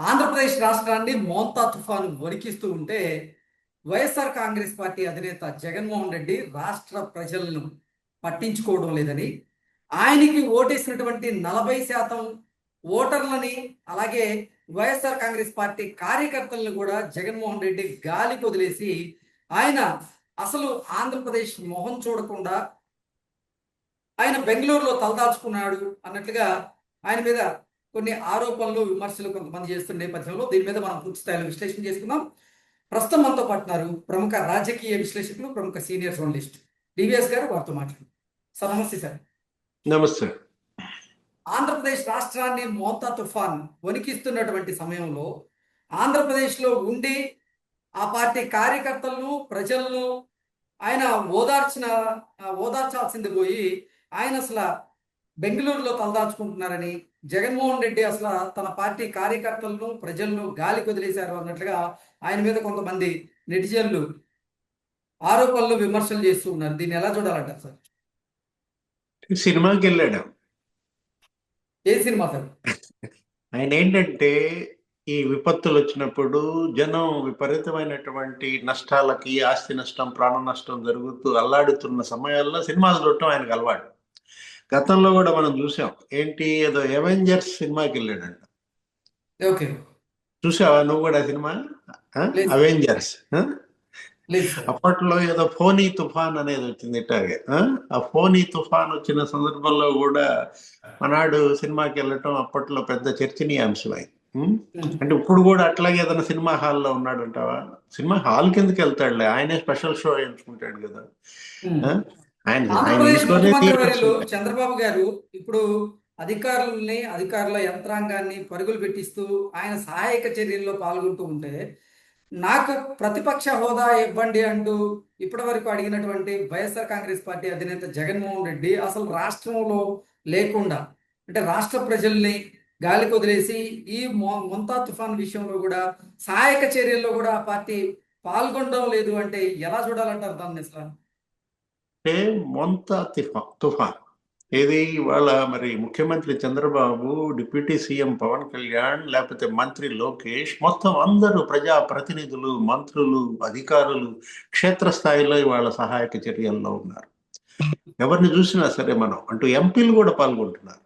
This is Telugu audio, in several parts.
ఆంధ్రప్రదేశ్ రాష్ట్రాన్ని మోంతా తుఫాను వణికిస్తూ ఉంటే వైఎస్ఆర్ కాంగ్రెస్ పార్టీ అధినేత జగన్మోహన్ రెడ్డి రాష్ట్ర ప్రజలను పట్టించుకోవడం లేదని, ఆయనకి ఓటేసినటువంటి 40% ఓటర్లని, అలాగే వైఎస్ఆర్ కాంగ్రెస్ పార్టీ కార్యకర్తలను కూడా జగన్మోహన్ రెడ్డి గాలికి వదిలేసి ఆయన అసలు ఆంధ్రప్రదేశ్ మొహం చూడకుండా ఆయన బెంగళూరులో తలదాచుకున్నాడు అన్నట్లుగా ఆయన మీద కొన్ని ఆరోపణలు, విమర్శలు కొంతమంది చేస్తున్న నేపథ్యంలో దీని మీద మనం పూర్తి స్థాయిలో విశ్లేషణ చేసుకుందాం. ప్రస్తుతం మనతో పాటున్నారు ప్రముఖ రాజకీయ విశ్లేషకులు, ప్రముఖ సీనియర్ జర్నలిస్ట్ డివిఎస్ గారు. వారితో మాట్లాడు. సార్ నమస్తే. సార్ నమస్తే. ఆంధ్రప్రదేశ్ రాష్ట్రాన్ని మోంతా తుఫాన్ వణికిస్తున్నటువంటి సమయంలో ఆంధ్రప్రదేశ్లో ఉండి ఆ పార్టీ కార్యకర్తలను, ప్రజలను ఆయన ఓదార్చాల్సింది పోయి ఆయన అసలు బెంగళూరులో తలదాచుకుంటున్నారని, జగన్మోహన్ రెడ్డి అసలు తన పార్టీ కార్యకర్తలను, ప్రజలను గాలికి వదిలేశారు అన్నట్లుగా ఆయన మీద కొంతమంది నెటిజన్లు ఆరోపణలు, విమర్శలు చేస్తూ ఉన్నారు. దీన్ని ఎలా చూడాలంటారు సార్? సినిమాకి వెళ్ళాడు. ఏ సినిమా సార్? ఆయన ఏంటంటే ఈ విపత్తులు వచ్చినప్పుడు జనం విపరీతమైనటువంటి నష్టాలకి, ఆస్తి నష్టం, ప్రాణ నష్టం జరుగుతూ అల్లాడుతున్న సమయాల్లో సినిమాలు చూడటం ఆయనకు అలవాటు. గతంలో కూడా మనం చూసాం. ఏంటి, ఏదో అవెంజర్స్ సినిమాకి వెళ్ళాడంట. ఓకే, చూసావా నువ్వు కూడా సినిమా? అవెంజర్స్. అప్పట్లో ఏదో ఫోనీ తుఫాన్ అనేది వచ్చింది ఇట్లాగే. ఆ ఫోనీ తుఫాన్ వచ్చిన సందర్భంలో కూడా మనాడు సినిమాకి వెళ్ళటం అప్పట్లో పెద్ద చర్చనీయాంశమైంది. అంటే ఇప్పుడు కూడా అట్లాగే ఏదైనా సినిమా హాల్లో ఉన్నాడంటావా? సినిమా హాల్ కిందకి వెళ్తాడులే, ఆయనే స్పెషల్ షో ఎంచుకుంటాడు కదా. చంద్రబాబు గారు ఇప్పుడు అధికారుల యంత్రాంగాన్ని పరుగులు పెట్టిస్తూ ఆయన సహాయక చర్యల్లో పాల్గొంటూ ఉంటే, నాకు ప్రతిపక్ష హోదా ఇవ్వండి అంటూ ఇప్పటి వరకు అడిగినటువంటి వైఎస్ఆర్ కాంగ్రెస్ పార్టీ అధినేత జగన్మోహన్ రెడ్డి అసలు రాష్ట్రంలో లేకుండా, అంటే రాష్ట్ర ప్రజల్ని గాలికి వదిలేసి ఈ మొంతా తుఫాన్ విషయంలో కూడా సహాయక చర్యల్లో కూడా ఆ పార్టీ పాల్గొనడం లేదు అంటే ఎలా చూడాలంటారు దాన్ని అసలు? అంటే మొంతా తుఫాన్ ఏది ఇవాళ మరి ముఖ్యమంత్రి చంద్రబాబు, డిప్యూటీ సీఎం పవన్ కళ్యాణ్, లేకపోతే మంత్రి లోకేష్, మొత్తం అందరూ ప్రజాప్రతినిధులు, మంత్రులు, అధికారులు క్షేత్రస్థాయిలో ఇవాళ సహాయక చర్యల్లో ఉన్నారు. ఎవరిని చూసినా సరే మనం అంటూ ఎంపీలు కూడా పాల్గొంటున్నారు.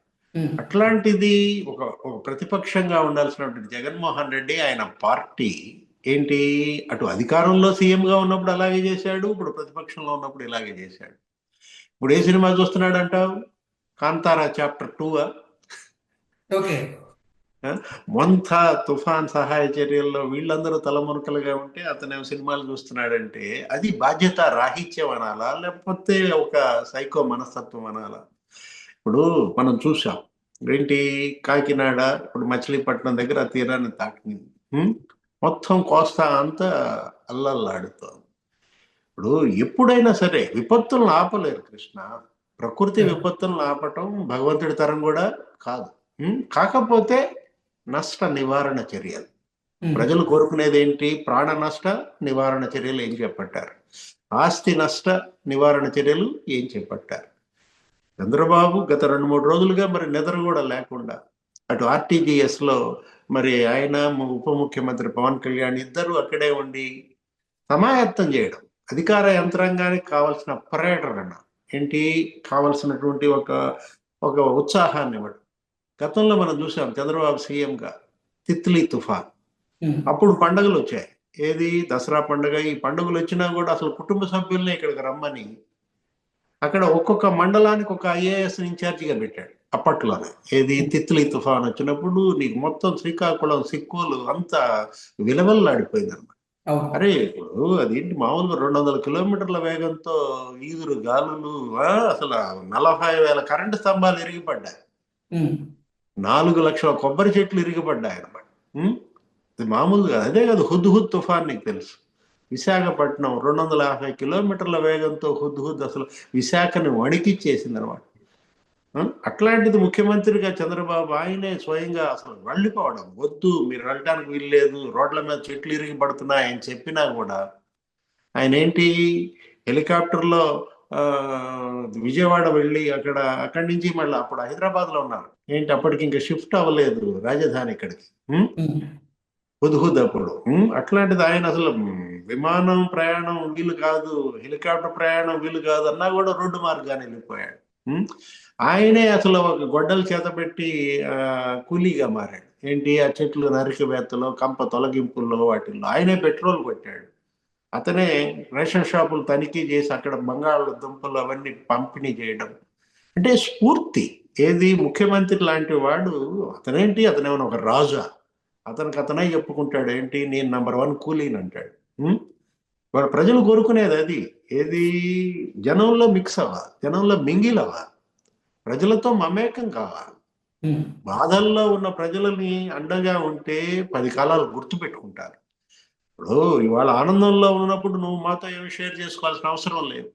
అట్లాంటిది ఒక ప్రతిపక్షంగా ఉండాల్సినటువంటి జగన్మోహన్ రెడ్డి, ఆయన పార్టీ ఏంటి, అటు అధికారంలో సీఎంగా ఉన్నప్పుడు అలాగే చేశాడు, ఇప్పుడు ప్రతిపక్షంలో ఉన్నప్పుడు ఇలాగే చేశాడు. ఇప్పుడు ఏ సినిమా చూస్తున్నాడు అంటావు? కాంతారా చాప్టర్ 2. ఓకే, మొంతా తుఫాన్ సహాయ చర్యల్లో వీళ్ళందరూ తలమునకలుగా ఉంటే అతను సినిమాలు చూస్తున్నాడంటే అది బాధ్యత రాహిత్యం అనాలా, లేకపోతే ఒక సైకో మనస్తత్వం అనాలా? ఇప్పుడు మనం చూసాం ఏంటి, కాకినాడ ఇప్పుడు మచిలీపట్నం దగ్గర తీరాన్ని తాకింది. మొత్తం కోస్తా అంతా అల్లల్లాడుతోంది. ఇప్పుడు ఎప్పుడైనా సరే విపత్తులను ఆపలేరు కృష్ణ. ప్రకృతి విపత్తులను ఆపటం భగవంతుడి తరం కూడా కాదు. కాకపోతే నష్ట నివారణ చర్యలు ప్రజలు కోరుకునేది ఏంటి? ప్రాణ నష్ట నివారణ చర్యలు ఏం చేపట్టారు? ఆస్తి నష్ట నివారణ చర్యలు ఏం చేపట్టారు? చంద్రబాబు గత 2-3 రోజులుగా మరి నిద్ర కూడా లేకుండా అటు ఆర్టీజీఎస్ లో మరి ఆయన, ఉప ముఖ్యమంత్రి పవన్ కళ్యాణ్ ఇద్దరు అక్కడే ఉండి సమాయత్తం చేయడం, అధికార యంత్రాంగానికి కావాల్సిన ప్రేరణ ఏంటి, కావలసినటువంటి ఒక ఉత్సాహాన్ని ఇవ్వడం. గతంలో మనం చూసాం చంద్రబాబు సీఎంగా తిత్లీ తుఫాన్, అప్పుడు పండుగలు వచ్చాయి. ఏది, దసరా పండుగ. ఈ పండుగలు వచ్చినా కూడా అసలు కుటుంబ సభ్యుల్ని ఇక్కడికి రమ్మని అక్కడ ఒక్కొక్క మండలానికి ఒక ఐఏఎస్ ఇన్ఛార్జిగా పెట్టాడు అప్పట్లోనే. ఏది, తిత్లీ తుఫాన్ వచ్చినప్పుడు నీకు మొత్తం శ్రీకాకుళం, సిక్కోలు అంతా విలవల్లాడిపోయింది అనమాట. అరే ఇప్పుడు అదేంటి, మామూలుగా 200 కిలోమీటర్ల వేగంతో ఈదురు గాలులు, అసలు 40,000 కరెంటు స్తంభాలు ఇరిగిపడ్డాయి, 4 లక్షల కొబ్బరి చెట్లు ఇరిగిపడ్డాయి అనమాట. ఇది మామూలుగా అదే కాదు. హుద్ తుఫాన్ నీకు తెలుసు, విశాఖపట్నం 250 కిలోమీటర్ల వేగంతో హుద్ అసలు విశాఖని వణికిచ్చేసింది అనమాట. అట్లాంటిది ముఖ్యమంత్రిగా చంద్రబాబు ఆయనే స్వయంగా అసలు వెళ్ళిపోవడం, వద్దు మీరు వెళ్ళటానికి వీల్లేదు, రోడ్ల మీద చెట్లు ఇరిగి పడుతున్నాయి ఆయన చెప్పినా కూడా ఆయన ఏంటి, హెలికాప్టర్లో విజయవాడ వెళ్ళి అక్కడి నుంచి మళ్ళీ అప్పుడు హైదరాబాద్ లో ఉన్నారు. ఏంటి, అప్పటికి ఇంకా షిఫ్ట్ అవ్వలేదు రాజధాని ఇక్కడికి. హుద్హుద్ అప్పుడు అట్లాంటిది ఆయన అసలు విమానం ప్రయాణం వీలు కాదు, హెలికాప్టర్ ప్రయాణం వీలు కాదు అన్నా కూడా రోడ్డు మార్గాన్ని వెళ్ళిపోయాడు. ఉమ్, ఆయనే అసలు ఒక గొడ్డలు చేత పెట్టి ఆ, కూలీగా మారాడు. ఏంటి ఆ చెట్లు నరికివేత్తలో, కంప తొలగింపుల్లో, వాటిల్లో ఆయనే పెట్రోల్ కొట్టాడు. అతనే రేషన్ షాపులు తనిఖీ చేసి అక్కడ బంగాళదుంపలు అవన్నీ పంపిణీ చేయడం. అంటే స్ఫూర్తి. ఏది ముఖ్యమంత్రి లాంటి వాడు అతనేంటి, అతనేమైనా ఒక రాజా? అతనికి అతనే చెప్పుకుంటాడు ఏంటి, నేను #1 కూలీని అంటాడు. ఉం? వాడు ప్రజలు కోరుకునేది అది. ఏది, జనంలో మిక్స్ అవ్వాలి, జనంలో మింగిల్ అవ్వాలి, ప్రజలతో మమేకం కావాలి. ఉమ్, బాధల్లో ఉన్న ప్రజలని అండగా ఉంటే 10 కాలాలు గుర్తు పెట్టుకుంటారు. ఇప్పుడు ఇవాళ ఆనందంలో ఉన్నప్పుడు నువ్వు మాతో ఏమి షేర్ చేసుకోవాల్సిన అవసరం లేదు.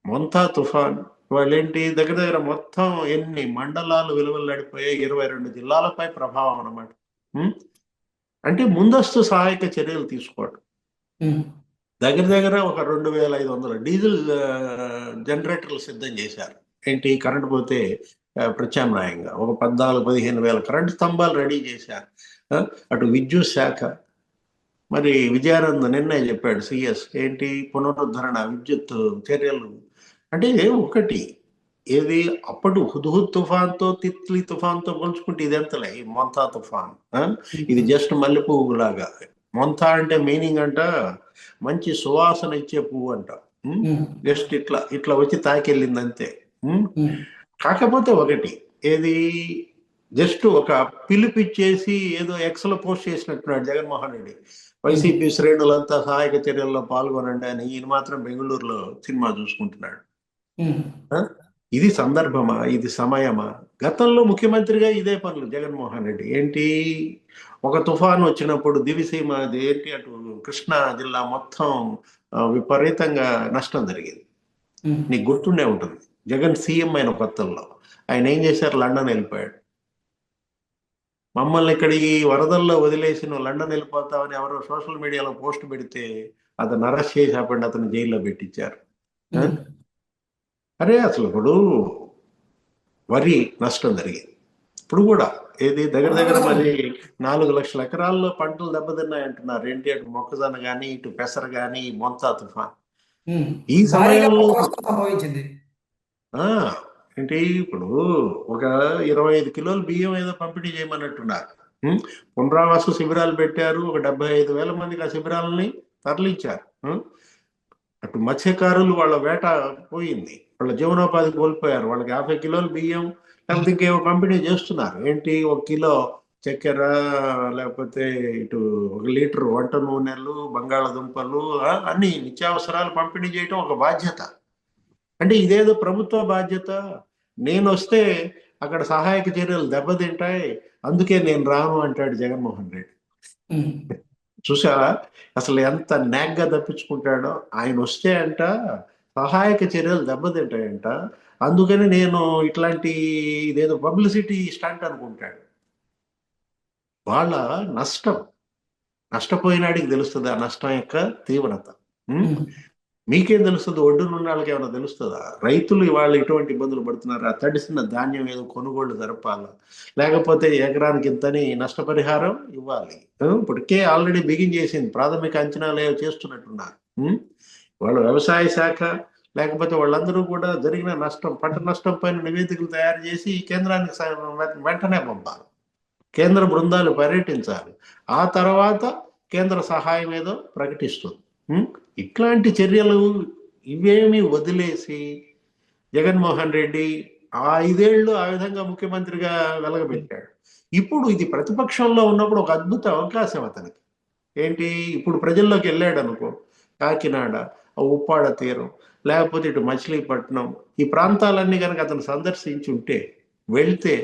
మొంతా తుఫాన్ వాళ్ళేంటి దగ్గర దగ్గర మొత్తం ఎన్ని మండలాలు విలువలాడిపోయాయి, 22 జిల్లాలపై ప్రభావం అన్నమాట. ఉం? అంటే ముందస్తు సహాయక చర్యలు తీసుకోవడం. ఉమ్, దగ్గర దగ్గర ఒక 2500 డీజిల్ జనరేటర్లు సిద్ధం చేశారు. ఏంటి, కరెంట్ పోతే ప్రత్యామ్నాయంగా ఒక 14-15 వేల కరెంట్ స్తంభాలు రెడీ చేశారు. ఆ, అటు విద్యుత్ శాఖ, మరి విజయానంద్ నిన్నే చెప్పాడు సిఎస్, ఏంటి పునరుద్ధరణ విద్యుత్ చర్యలు. అంటే ఒకటి, ఏది అప్పుడు హుద్హుద్ తుఫాన్తో, తిత్లీ తుఫాన్తో పోల్చుకుంటే ఇది ఎంతలే ఈ మొంతా తుఫాన్. ఇది జస్ట్ మల్లె పువ్వు లాగా. మొంతా అంటే మీనింగ్ అంట మంచి సువాసన ఇచ్చే పువ్వు అంట. ఉమ్, జస్ట్ ఇట్లా ఇట్లా వచ్చి తాకెళ్ళింది అంతే. ఉమ్. ఉమ్, కాకపోతే ఒకటి, ఏది జస్ట్ ఒక పిలిపిచ్చేసి ఏదో ఎక్స్లో పోస్ట్ చేసినట్టున్నాడు జగన్మోహన్ రెడ్డి. ఉమ్, వైసీపీ శ్రేణులంతా సహాయక చర్యల్లో పాల్గొనండి అని. ఈయన మాత్రం బెంగళూరులో సినిమా చూసుకుంటున్నాడు. ఉమ్, ఆ? ఇది సందర్భమా, ఇది సమయమా? గతంలో ముఖ్యమంత్రిగా ఇదే పనులు జగన్మోహన్ రెడ్డి. ఏంటి, ఒక తుఫాన్ వచ్చినప్పుడు దివిసీమ, అది ఏంటి అటు కృష్ణా జిల్లా మొత్తం విపరీతంగా నష్టం జరిగింది. ఉమ్, నీకు గుర్తుండే ఉంటుంది. జగన్ సీఎం అయిన కొత్తల్లో ఆయన ఏం చేశారు, లండన్ వెళ్ళిపోయాడు. మమ్మల్ని ఇక్కడ ఈ వరదల్లో వదిలేసి నువ్వు లండన్ వెళ్ళిపోతావని ఎవరో సోషల్ మీడియాలో పోస్ట్ పెడితే అతను అరెస్ట్ చేసి అతను జైల్లో పెట్టించారు. ఆ? ఉమ్. అరే అసలు ఇప్పుడు వరి నష్టం జరిగింది. ఇప్పుడు కూడా ఏది దగ్గర దగ్గర మరి 4 లక్షల ఎకరాల్లో పంటలు దెబ్బతిన్నాయి అంటున్నారు. ఏంటి, అటు మొక్కజొన్న కానీ, ఇటు పెసర కానీ, మొంతా తుఫాన్ ఉమ్. ఈ భారీగా సమయంలో. పంట నష్టం సంభవించింది. ఆ ఏంటి ఇప్పుడు ఒక 25 కిలోలు బియ్యం ఏదో పంపిణీ చేయమన్నట్టున్నారు. ఉం? పునరావాస శిబిరాలు పెట్టారు. ఒక 75,000 మందికి ఆ శిబిరాలని తరలించారు. అటు మత్స్యకారులు వాళ్ళ వేట పోయింది, వాళ్ళ జీవనోపాధి కోల్పోయారు. వాళ్ళకి 50 కిలోలు బియ్యం లేకపోతే ఇంకేమో పంపిణీ చేస్తున్నారు. ఏంటి, 1 కిలో చక్కెర, లేకపోతే ఇటు 1 లీటర్ వంట నూనెలు, బంగాళదుంపలు, అన్ని నిత్యావసరాలు పంపిణీ చేయటం ఒక బాధ్యత. అంటే ఇదేదో ప్రభుత్వ బాధ్యత. నేను వస్తే అక్కడ సహాయక చర్యలు దెబ్బతింటాయి, అందుకే నేను రాను అంటాడు జగన్మోహన్ రెడ్డి. ఉమ్, చూసావా అసలు ఎంత నాగ్గా తప్పించుకుంటాడో. ఆయన వస్తే అంట సహాయక చర్యలు దెబ్బతింటాయంట, అందుకని నేను ఇట్లాంటి ఇదేదో పబ్లిసిటీ స్టంట్ అనుకుంటాడు. వాళ్ళ నష్టం, నష్టపోయినాడికి తెలుస్తుంది ఆ నష్టం యొక్క తీవ్రత. ఉం? ఉమ్, మీకేం తెలుస్తుంది, ఒడ్డునున్న వాళ్ళకి ఏమైనా తెలుస్తుందా? రైతులు ఇవాళ ఎటువంటి ఇబ్బందులు పడుతున్నారా? తడిసిన ధాన్యం ఏదో కొనుగోళ్లు జరపాలా, లేకపోతే ఎకరానికి ఇంతని నష్టపరిహారం ఇవ్వాలి. ఇప్పటికే ఆల్రెడీ బిగిన్ చేసింది, ప్రాథమిక అంచనాలు ఏవో చేస్తున్నట్టున్నారు. వాళ్ళు వ్యవసాయ శాఖ లేకపోతే వాళ్ళందరూ కూడా జరిగిన నష్టం, పంట నష్టం పైన నివేదికలు తయారు చేసి కేంద్రానికి వెంటనే పంపాలి. కేంద్ర బృందాలు పర్యటించాలి. ఆ తర్వాత కేంద్ర సహాయం ఏదో ప్రకటిస్తుంది. ఉం? ఇట్లాంటి చర్యలు ఇవేమి వదిలేసి జగన్మోహన్ రెడ్డి ఆ 5 ఏళ్ళు ఆ విధంగా ముఖ్యమంత్రిగా వెలగబెట్టాడు. ఇప్పుడు ఇది ప్రతిపక్షంలో ఉన్నప్పుడు ఒక అద్భుత అవకాశం అతనికి. ఏంటి, ఇప్పుడు ప్రజల్లోకి వెళ్ళాడు అనుకో, కాకినాడ, ఆ ఉప్పాడ తీరం, లేకపోతే ఇటు మచిలీపట్నం, ఈ ప్రాంతాలన్నీ కనుక అతను సందర్శించి ఉంటే, వెళ్తే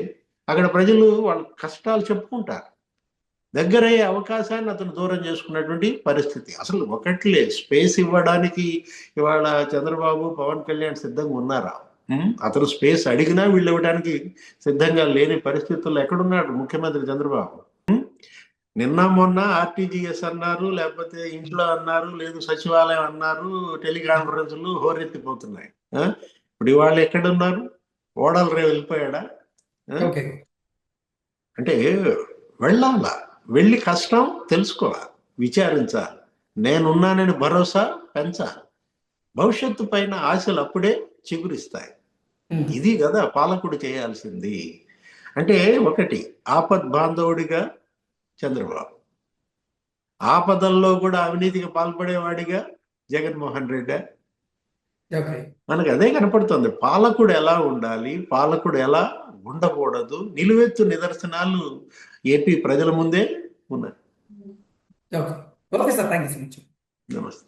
అక్కడ ప్రజలు వాళ్ళ కష్టాలు చెప్పుకుంటారు. దగ్గరయ్యే అవకాశాన్ని అతను దూరం చేసుకున్నటువంటి పరిస్థితి. అసలు ఒకట్లే స్పేస్ ఇవ్వడానికి ఇవాళ చంద్రబాబు, పవన్ కళ్యాణ్ సిద్ధంగా ఉన్నారా? అతను స్పేస్ అడిగినా వీళ్ళు ఇవ్వడానికి సిద్ధంగా లేని పరిస్థితుల్లో ఎక్కడున్నాడు ముఖ్యమంత్రి చంద్రబాబు? నిన్న మొన్న ఆర్టీజీఎస్ అన్నారు, లేకపోతే ఇంట్లో అన్నారు, లేదు సచివాలయం అన్నారు, టెలికాన్ఫరెన్స్లు హోరెత్తిపోతున్నాయి. ఇప్పుడు ఇవాళ ఎక్కడున్నారు? ఓడల రేవు వెళ్ళిపోయాడా? ఓకే. అంటే వెళ్ళాలా, వెళ్ళి కష్టం తెలుసుకోవాలి, విచారించాలి, నేనున్నానని భరోసా పెంచాలి, భవిష్యత్తు పైన ఆశలు అప్పుడే చిగురిస్తాయి. ఉమ్. ఇది కదా పాలకుడు చేయాల్సింది. అంటే ఒకటి, ఆపద్ బాంధవుడిగా చంద్రబాబు, ఆపదల్లో కూడా అవినీతికి పాల్పడేవాడిగా జగన్మోహన్ రెడ్డి. ఓకే. మనకు అదే కనపడుతుంది. పాలకుడు ఎలా ఉండాలి, పాలకుడు ఎలా ఉండకూడదు, నిలువెత్తు నిదర్శనాలు ఏపీ ప్రజల ముందే ఉన్నాయి. Okay. Okay sir, thank you so much. నమస్తే.